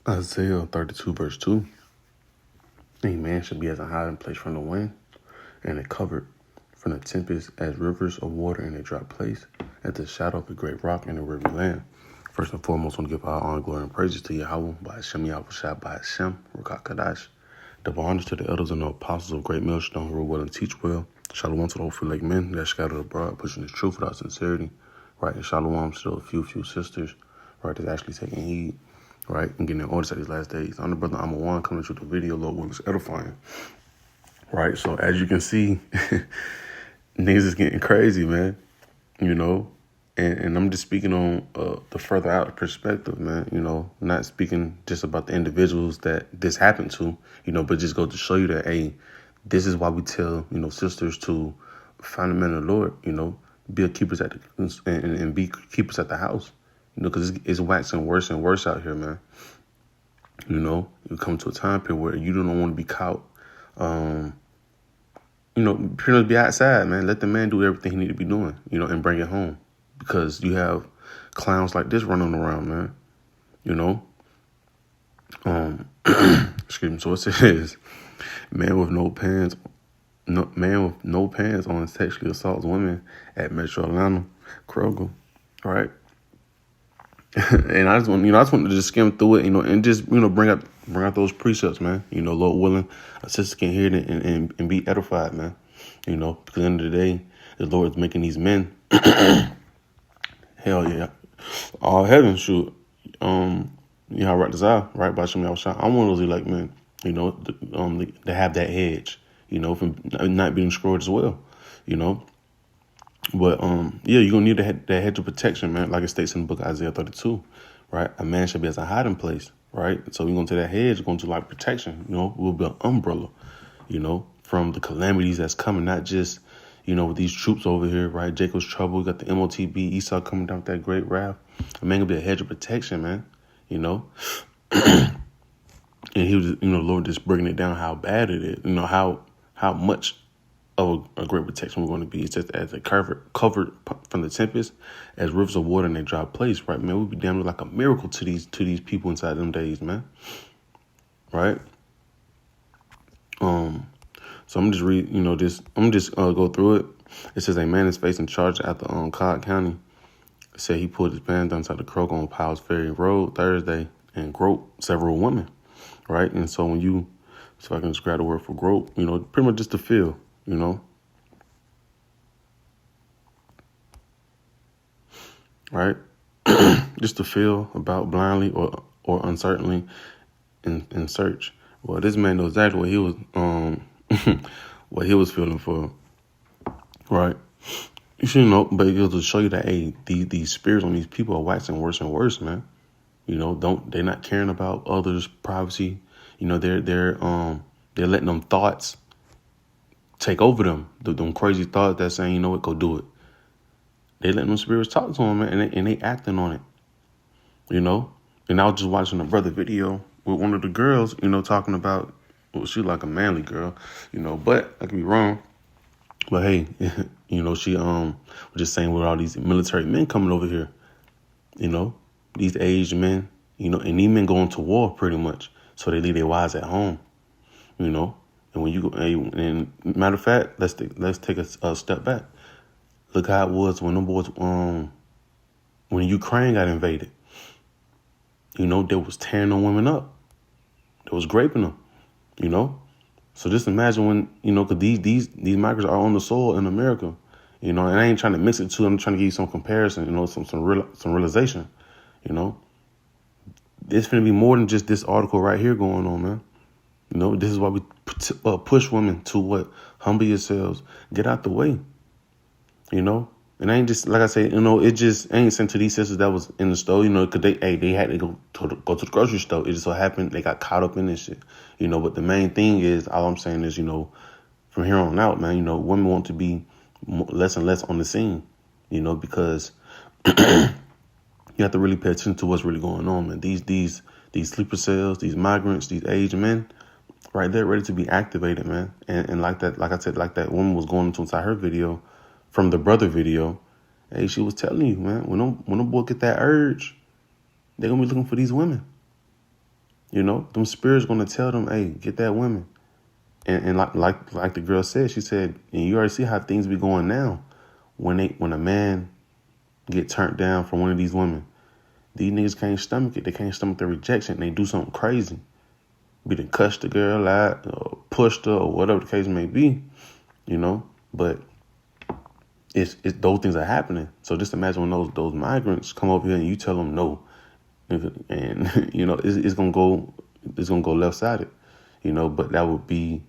Isaiah 32 verse 2. A man should be as a hiding place from the wind, and a covert from the tempest, as rivers of water in a dry place, at the shadow of a great rock in a weary land. First and foremost, I want to give our honor, glory, and praises to Yahweh, by Hashem, Yahushua, by Hashem, Ruach Kadash. Double honors to the elders and the apostles of Great Millstone who rule well and teach well. Shalom to the hopeful like men that scattered abroad, pushing the truth without sincerity. Right, and shalom to a few sisters, right, that's actually taking heed, right, and getting their orders at these last days. I'm the brother Amawan coming to the video, Lord willing, is edifying. Right, so as you can see, niggas is getting crazy, man, you know, and I'm just speaking on the further out perspective, man, you know, not speaking just about the individuals that this happened to, you know, but just go to show you that, hey, this is why we tell, you know, sisters to find the man of the Lord, you know, be a keepers at the, and be keepers at the house, you know, because it's waxing worse and worse out here, man. You know, you come to a time period where you don't want to be caught, you know, pretty much be outside, man. Let the man do everything he need to be doing, you know, and bring it home, because you have clowns like this running around, man. You know, excuse me. So it says, man with no pants on sexually assaults women at Metro Atlanta Kroger, right? And I just want to just skim through it, you know, and just, you know, bring out those precepts, man. You know, Lord willing, a sister can hear it and be edified, man. You know, because at the end of the day, the Lord is making these men, hell yeah, all heaven shoot. You know, right desire, right by Shem Yahushua. I'm one of those elect men, you know, to have that hedge, you know, from not being destroyed as well, you know. But, yeah, you're going to need that hedge of protection, man, like it states in the book of Isaiah 32, right? A man should be as a hiding place, right? So you're going to that hedge, going to like protection, you know, will be an umbrella, you know, from the calamities that's coming, not just, you know, with these troops over here, right? Jacob's trouble, you got the MOTB, Esau coming down with that great wrath. A man going to be a hedge of protection, man, you know. And he was, you know, Lord just breaking it down how bad it is, you know, how much of a great protection we're going to be. It's just as a covered from the tempest, as rivers of water in a dry place, right, man? We'll be damn like a miracle to these people inside them days, man. Right? So I'm just go through it. It says a man is facing charge after Cobb County. It said he pulled his pants down inside the Kroger on Powell's Ferry Road Thursday and groped several women, right? And so when you, so I can just grab the word for grope, you know, pretty much just to feel, you know, right? Just to feel about blindly or uncertainly in search. Well, this man knows exactly what he was what he was feeling for, right? You should know, but it was to show you that, hey, these spirits on these people are waxing worse and worse, man. You know, they're not caring about others' privacy. You know, they're letting them thoughts take over them. Them crazy thoughts that saying, you know what, go do it. They letting them spirits talk to them, man, and they acting on it. You know, and I was just watching a brother video with one of the girls, you know, talking about, well, she like a manly girl, you know, but I could be wrong. But hey, you know, she was just saying with all these military men coming over here, you know, these aged men, you know, and these men going to war pretty much, so they leave their wives at home, you know. And when you go, and matter of fact, let's take a step back. Look how it was when them boys, when Ukraine got invaded. You know, they was tearing them women up. They was raping them, you know. So just imagine when, you know, because these migrants are on the soil in America, you know, and I ain't trying to mix it too. I'm trying to give you some comparison, you know, some realization, you know. It's going to be more than just this article right here going on, man. You know, this is why we push women to what? Humble yourselves. Get out the way, you know. And I ain't just, like I say, you know, it just ain't sent to these sisters that was in the store, you know, because they had to go to the grocery store. It just so happened they got caught up in this shit, you know. But the main thing is, all I'm saying is, you know, from here on out, man, you know, women want to be less and less on the scene, you know, because you have to really pay attention to what's really going on, man. These sleeper cells, these migrants, these aged men, right there, ready to be activated, man. And like that, like I said, like that woman was going into inside her video, from the brother video, hey, she was telling you, man, when them boys get that urge, they're going to be looking for these women. You know, them spirits gonna tell them, hey, get that woman. And like the girl said, she said, and you already see how things be going now. When a man get turned down from one of these women, these niggas can't stomach it. They can't stomach the rejection. They do something crazy. Be done cussed the girl out, or pushed her, or whatever the case may be, you know. But it's those things are happening. So just imagine when those migrants come over here and you tell them no, and you know it's gonna go left sided, you know. But that would be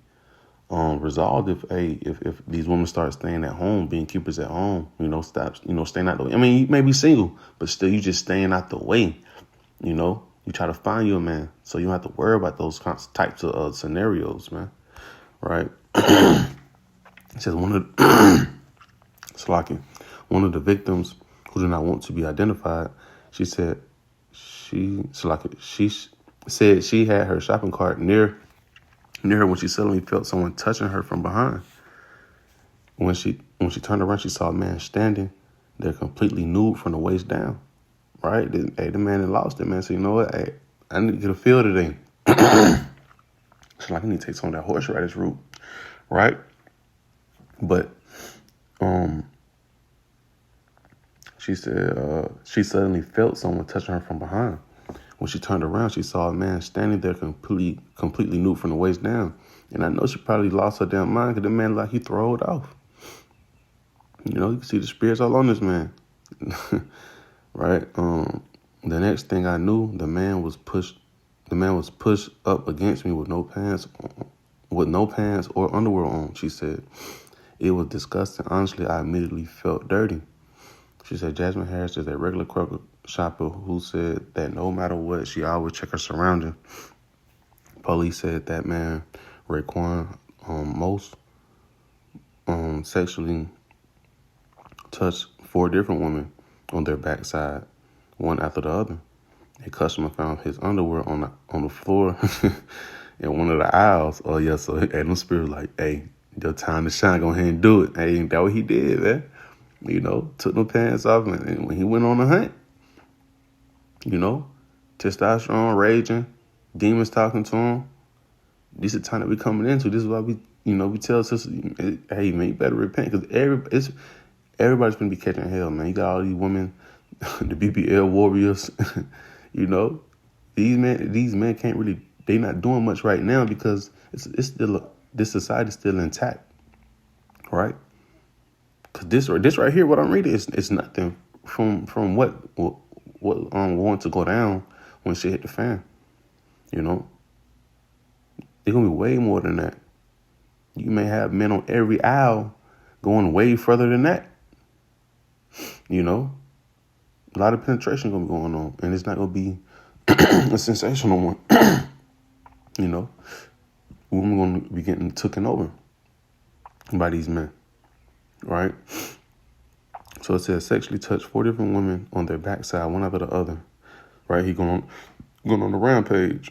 resolved if these women start staying at home, being keepers at home, you know, stop, you know, staying out the way. I mean, you may be single, but still you just staying out the way, you know. You try to find you a man, so you don't have to worry about those types of scenarios, man. Right? It says one of the victims who did not want to be identified, she said she said she had her shopping cart near her when she suddenly felt someone touching her from behind. When she turned around, she saw a man standing there completely nude from the waist down. Right? The man had lost it, man. So you know what? Hey, I need to get a feel today. So like I need to take some of that horseradish root. Right? But she said she suddenly felt someone touching her from behind. When she turned around, she saw a man standing there completely nude from the waist down. And I know she probably lost her damn mind because the man like he throw it off. You know, you can see the spirits all on this man. Right? The next thing I knew, the man was pushed up against me with no pants or underwear on, she said. It was disgusting. Honestly, I immediately felt dirty. She said Jasmine Harris is a regular Kroger shopper who said that no matter what, she always check her surroundings. Police said that man, Raekwon, most sexually touched 4 different women on their backside, one after the other. A customer found his underwear on the floor in one of the aisles. Oh yeah, so Adam Spirit like, hey, your time to shine, go ahead and do it. Hey, that what he did, man. You know, took no pants off, and when he went on the hunt, you know, testosterone raging, demons talking to him. This is the time that we coming into. This is why we tell sisters, hey man, you better repent, because everybody's gonna be catching hell, man. You got all these women, the BBL warriors, you know. These men can't really, they not doing much right now because it's still, this society's still intact, right? Because this right here, what I'm reading, it's nothing from what going to go down when shit hit the fan. You know, it's gonna be way more than that. You may have men on every aisle going way further than that. You know, a lot of penetration gonna be going on, and it's not gonna be a sensational one. You know, women gonna be getting taken over by these men. Right? So it says sexually touched 4 different women on their backside, one after the other. Right? He going on the rampage.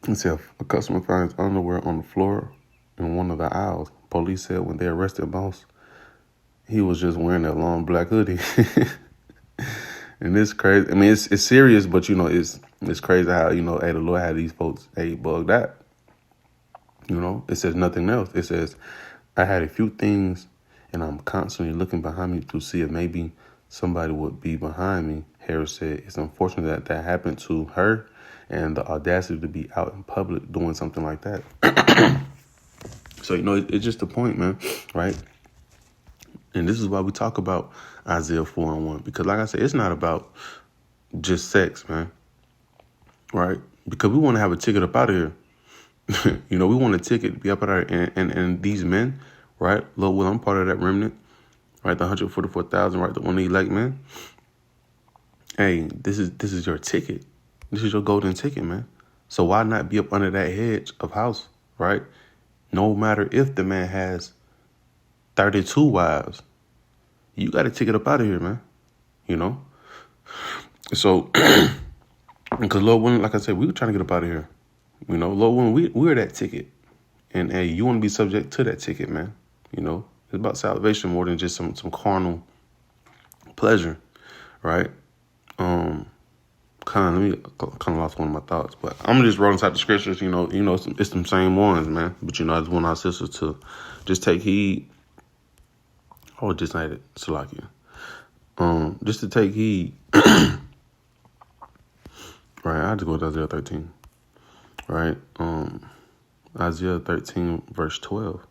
It said a customer found his underwear on the floor in one of the aisles. Police said when they arrested Boss, he was just wearing that long black hoodie. And it's crazy. I mean, it's serious, but you know, it's crazy how, you know, hey, the Lord had these folks, hey, bugged out. You know, it says nothing else. It says, I had a few things, and I'm constantly looking behind me to see if maybe somebody would be behind me. Harris said it's unfortunate that happened to her, and the audacity to be out in public doing something like that. So, you know, it's just a point, man, right? And this is why we talk about Isaiah 4:1, because like I said, it's not about just sex, man, right? Because we want to have a ticket up out of here. You know, we want a ticket to be up out of here. And these men, right? Lord will, I'm part of that remnant, right? The 144,000, right? The one elect men. Hey, this is your ticket. This is your golden ticket, man. So why not be up under that hedge of house, right? No matter if the man has 32 wives, you got to ticket up out of here, man. You know? So, because Lord willing, like I said, we were trying to get up out of here. You know, Lord willing, we're that ticket. And hey, you want to be subject to that ticket, man. You know, it's about salvation more than just some carnal pleasure, right? Because kind of lost one of my thoughts, but I'm gonna just roll inside the scriptures. It's them same ones, man. But I just want our sisters to just take heed. Oh, just not it, Salakia. Just to take heed. Right, I had to go to Isaiah 13. Right, Isaiah 13 verse 12.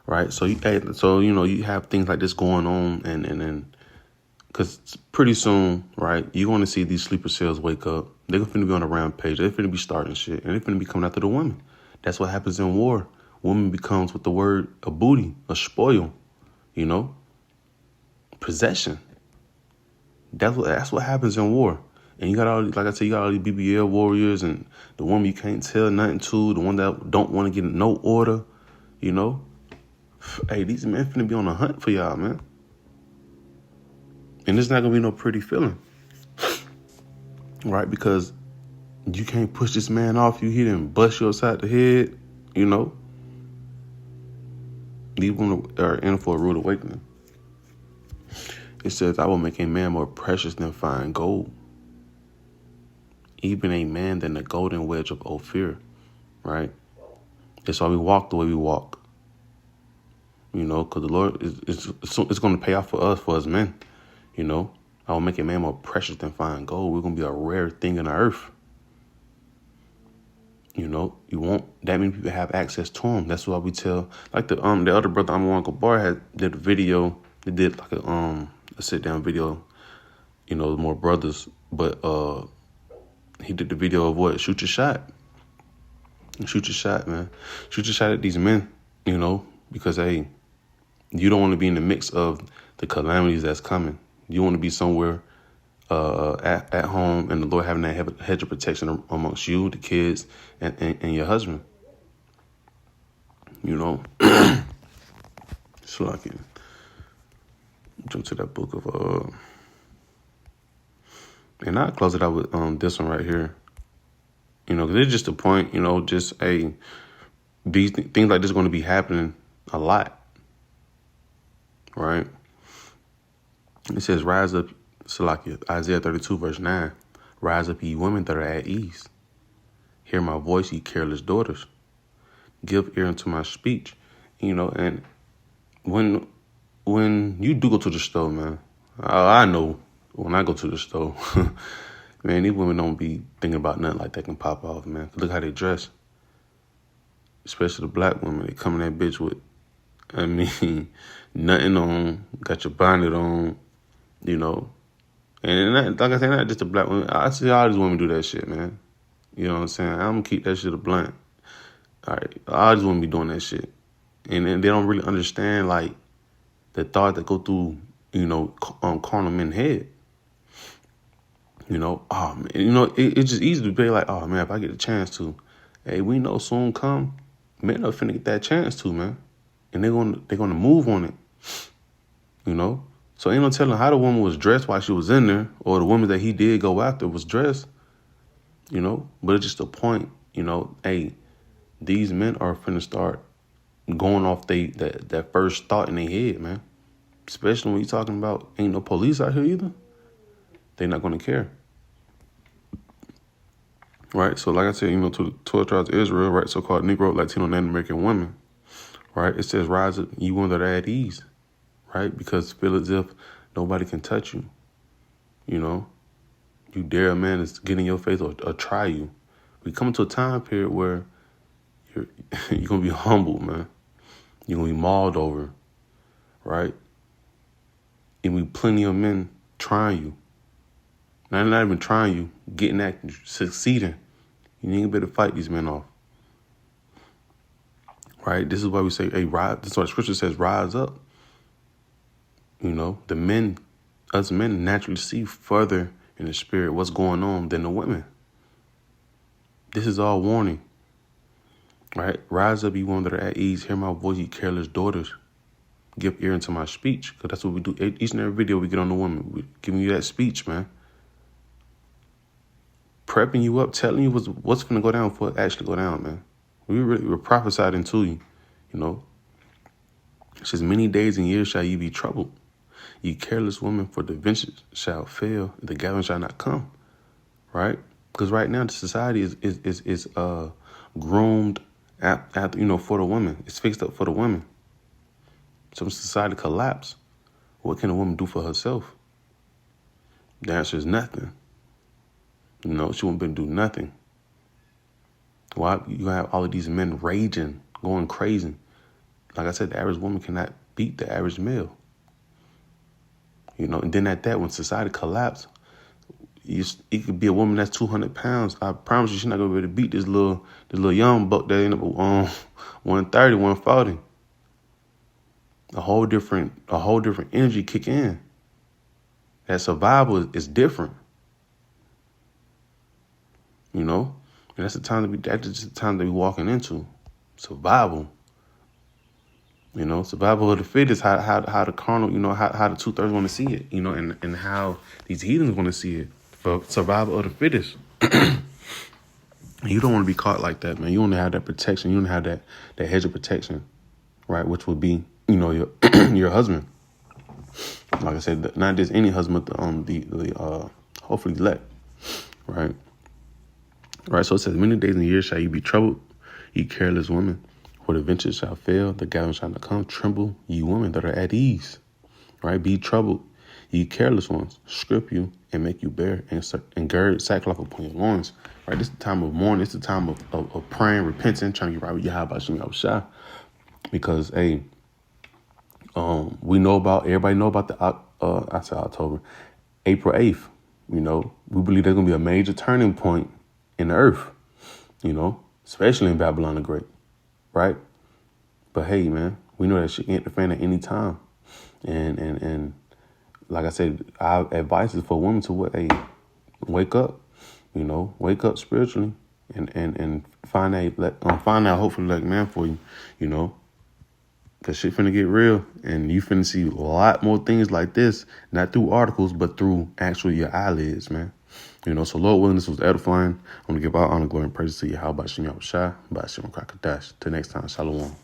Right, so you have things like this going on, and because pretty soon, right, you're going to see these sleeper cells wake up. They're going to be on a rampage. They're going to be starting shit. And they're going to be coming after the women. That's what happens in war. Woman becomes, with the word, a booty, a spoil, possession. That's what happens in war. And you got all, like I said, you got all these BBL warriors and the woman you can't tell nothing to, the one that don't want to get no order, Hey, these men finna be on a hunt for y'all, man. And it's not going to be no pretty feeling. Right? Because you can't push this man off you. He didn't bust you upside the head, These women are in for a rude awakening. It says, I will make a man more precious than fine gold. Even a man than the golden wedge of Ophir. Right? That's why we walk the way we walk. Because the Lord it's going to pay off for us men. I will make a man more precious than fine gold. We're going to be a rare thing in the earth. You won't that many people have access to him. That's why we tell, like the other brother, Uncle Bar did a video. They did like a sit down video, more brothers. But he did the video of what? Shoot your shot. Shoot your shot, man. Shoot your shot at these men, because hey, you don't want to be in the mix of the calamities that's coming. You want to be somewhere at home, and the Lord having that hedge of protection amongst you, the kids, and your husband. So I can jump to that book of and I'll close it out with this one right here. Because it's just a point. Just these things like this are going to be happening a lot. Right? It says, rise up, Salakia, Isaiah 32, verse 9. Rise up, ye women that are at ease. Hear my voice, ye careless daughters. Give ear unto my speech. And when you do go to the store, man, I know when I go to the store, man, these women don't be thinking about nothing like that can pop off, man. Look how they dress. Especially the black women. They come in that bitch with, nothing on, got your bonnet on, And like I said, not just the black women. I see all these women do that shit, man. You know what I'm saying? I'm going to keep that shit a blunt. All right. All these women be doing that shit. And they don't really understand, like, the thought that go through, carnal men's head. Oh, man. It's just easy to be like, oh, man, if I get a chance to. Hey, we know soon come, men are finna get that chance to, man. And they're gonna move on it. So ain't no telling how the woman was dressed while she was in there, or the woman that he did go after was dressed, But it's just a point, hey, these men are finna start going off that first thought in their head, man. Especially when you're talking about ain't no police out here either. They're not gonna care. Right? So like I said, to the 12 tribes of Israel, right, so-called Negro, Latino, Native American women, right? It says, rise up, you women that are at ease. Right? Because feel as if nobody can touch you. You dare a man to get in your face or try you. We come to a time period where you're going to be humbled, man. You're going to be mauled over. Right? And we plenty of men trying you. Not even trying you, getting at you, succeeding. You ain't better fight these men off. Right? This is why we say, hey, rise. This is why the scripture says, rise up. The men, us men naturally see further in the spirit what's going on than the women. This is all warning. Right? Rise up, you women that are at ease. Hear my voice, you careless daughters. Give ear into my speech. Because that's what we do. Each and every video we get on the woman. We're giving you that speech, man. Prepping you up, telling you what's going to go down before it actually go down, man. We're prophesied into you, It says, many days and years shall you be troubled. Ye careless women, for the venture shall fail, the gathering shall not come. right? Because right now the society is groomed after, for the women. It's fixed up for the women. So when society collapse, what can a woman do for herself? The answer is nothing. She won't be able to do nothing. Why? You have all of these men raging, going crazy. Like I said, the average woman cannot beat the average male. And then at that, when society collapses, it could be a woman that's 200 pounds. I promise you, she's not gonna be able to beat this little young buck that ended up 130, 140. A whole different energy kick in. That survival is different. And that's the time to be walking into survival. Survival of the fittest. How the carnal, how the 2/3 want to see it. And how these heathens want to see it. For survival of the fittest. You don't want to be caught like that, man. You want to have that protection. You want to have that hedge of protection, right? Which would be, your your husband. Like I said, not just any husband, but the hopefully elect, right? Right. So it says, many days and years shall you be troubled, ye careless women. For the ventures shall fail, the gathering shall not come. Tremble, ye women that are at ease, right? Be troubled, ye careless ones. Strip you and make you bare, and gird sackcloth upon your loins. Right. This is the time of mourning. It's the time of praying, repenting, trying to get right with Yahweh Shem Yahushua. Because everybody know about October, April 8th. We believe there's gonna be a major turning point in the earth. Especially in Babylon the Great, right? But hey, man, we know that shit can hit the fan at any time. And like I said, our advice is for women to wake up, wake up spiritually and find out hopefully like man for you, because shit finna get real, and you finna see a lot more things like this, not through articles, but through actually your eyelids, man. So Lord willing, this was edifying. I want to give all honor, glory, and praise to you. How about Shem Yahushua? By Shem Krakadosh. Till next time, Shalom.